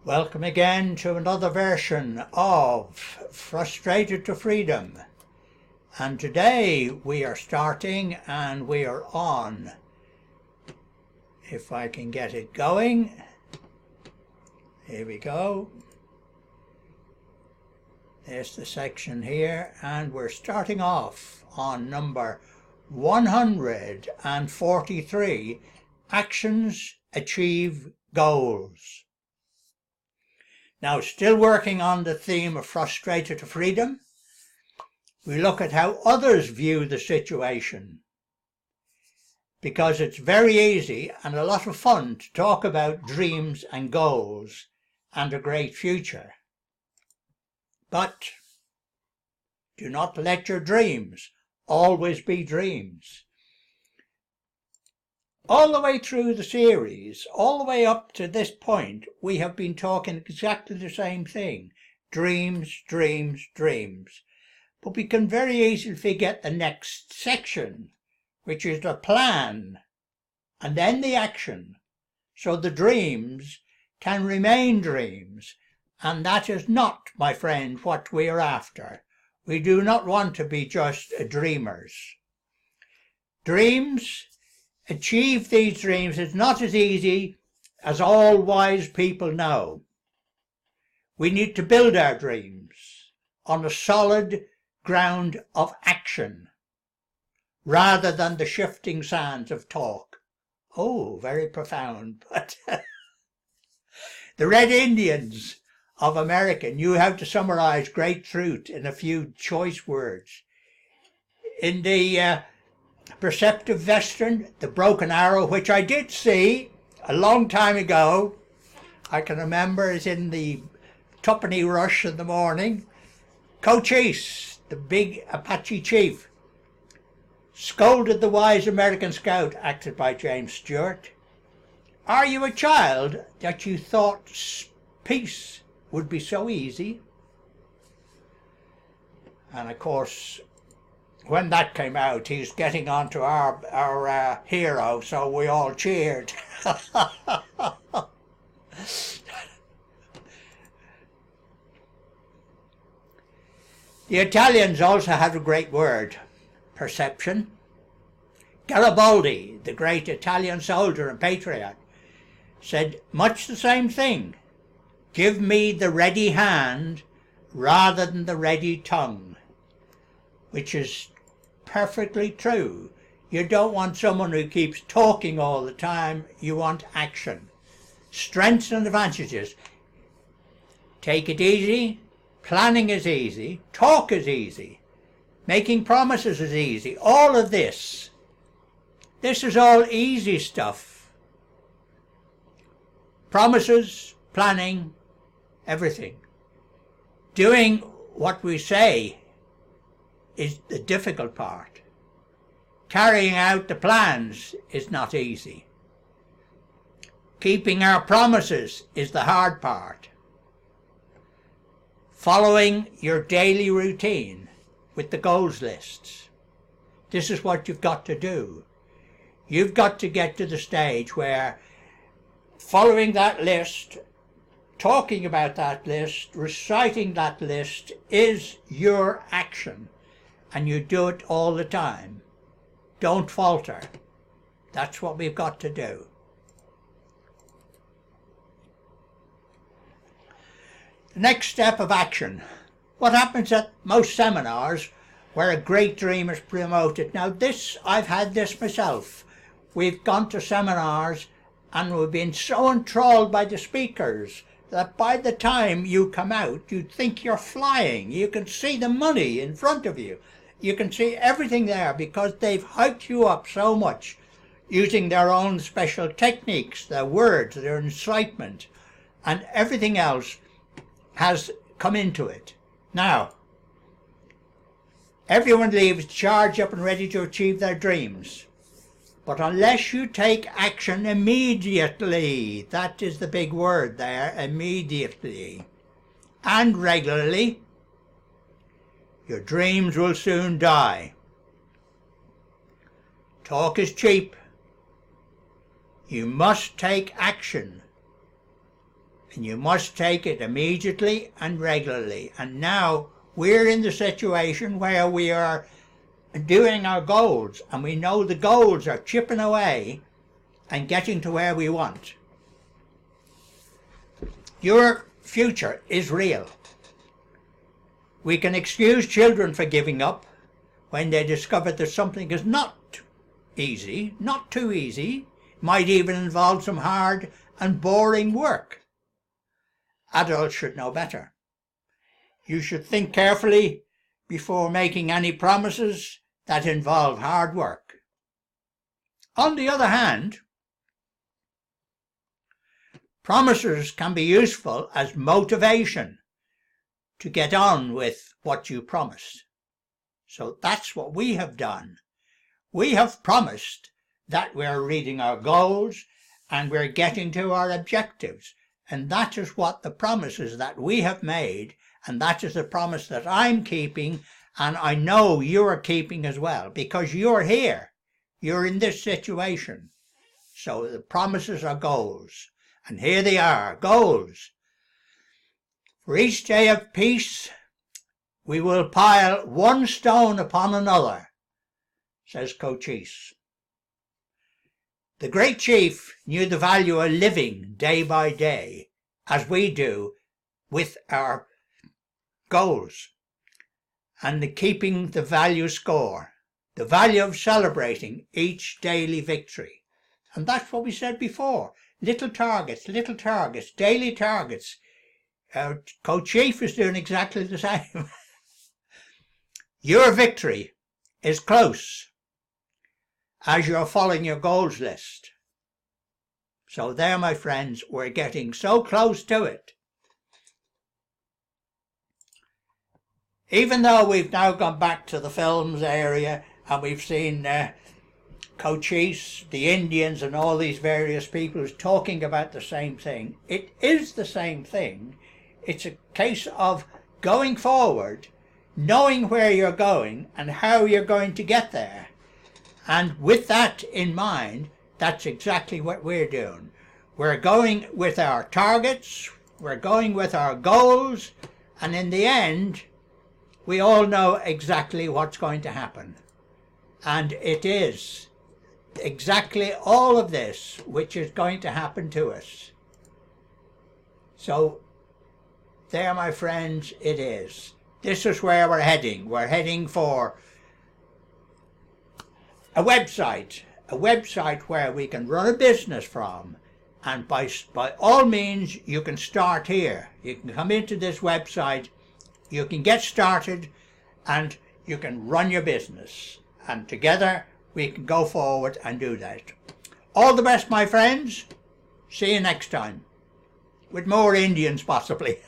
Welcome again to another version of Frustrated to Freedom. And today we are starting and we are on, if I can get it going, here we go. There's the section here, and we're starting off on number 143, Actions Achieve Goals. Now, still working on the theme of Frustrated to Freedom, we look at how others view the situation, because it's very easy and a lot of fun to talk about dreams and goals and a great future. But do not let your dreams always be dreams. All the way through the series, all the way up to this point, we have been talking exactly the same thing. Dreams, dreams, dreams. But we can very easily forget the next section, which is the plan, and then the action. So the dreams can remain dreams, and that is not, my friend, what we are after. We do not want to be just dreamers. Achieve these dreams is not as easy as all wise people know. We need to build our dreams on a solid ground of action rather than the shifting sands of talk. Oh, very profound, but the Red Indians of America knew how to summarize great truth in a few choice words. In the perceptive Western, The Broken Arrow, which I did see a long time ago. I can remember it in the tuppenny rush in the morning. Cochise, the big Apache chief, scolded the wise American scout, acted by James Stewart. Are you a child that you thought peace would be so easy? And of course, when that came out, he's getting on to our hero, so we all cheered. The Italians also have a great word, perception. Garibaldi, the great Italian soldier and patriot, said much the same thing. Give me the ready hand rather than the ready tongue, which is perfectly true. You don't want someone who keeps talking all the time. You want action. Strengths and advantages. Take it easy. Planning is easy. Talk is easy. Making promises is easy. All of this. This is all easy stuff. Promises, planning, everything. Doing what we say is the difficult part. Carrying out the plans is not easy. Keeping our promises is the hard part. Following your daily routine with the goals lists. This is what you've got to do. You've got to get to the stage where following that list, talking about that list, reciting that list is your action. And you do it all the time. Don't falter. That's what we've got to do. The next step of action. What happens at most seminars where a great dream is promoted? Now I've had this myself. We've gone to seminars and we've been so enthralled by the speakers that by the time you come out, you think you're flying. You can see the money in front of you. You can see everything there because they've hyped you up so much using their own special techniques, their words, their incitement, and everything else has come into it. Now, everyone leaves charged up and ready to achieve their dreams. But unless you take action immediately, that is the big word there, immediately, and regularly, your dreams will soon die. Talk is cheap. You must take action And you must take it immediately and regularly. And now we're in the situation where we are doing our goals, and we know the goals are chipping away and getting to where we want. Your future is real. We can excuse children for giving up when they discover that something is not easy, not too easy, might even involve some hard and boring work. Adults should know better. You should think carefully before making any promises that involve hard work. On the other hand, promises can be useful as motivation to get on with what you promised. So that's what we have done. We have promised that we're reading our goals and we're getting to our objectives. And that is what the promises that we have made, and that is the promise that I'm keeping, and I know you're keeping as well, because you're here. You're in this situation. So the promises are goals. And here they are, goals. For each day of peace, we will pile one stone upon another, says Cochise. The great chief knew the value of living day by day, as we do with our goals, and the keeping the value score, the value of celebrating each daily victory. And that's what we said before. Little targets, daily targets. Co-chief is doing exactly the same. Your victory is close as you're following your goals list. So there, my friends, we're getting so close to it. Even though we've now gone back to the films area and we've seen Cochise, the Indians and all these various peoples talking about the same thing, it is the same thing. It's a case of going forward, knowing where you're going and how you're going to get there. And with that in mind, that's exactly what we're doing. We're going with our targets, we're going with our goals, and in the end, we all know exactly what's going to happen. And it is exactly all of this which is going to happen to us. So, there, my friends, it is. This is where we're heading. We're heading for a website where we can run a business from. And by all means, you can start here. You can come into this website, you can get started, and you can run your business. And together, we can go forward and do that. All the best, my friends. See you next time. With more Indians, possibly.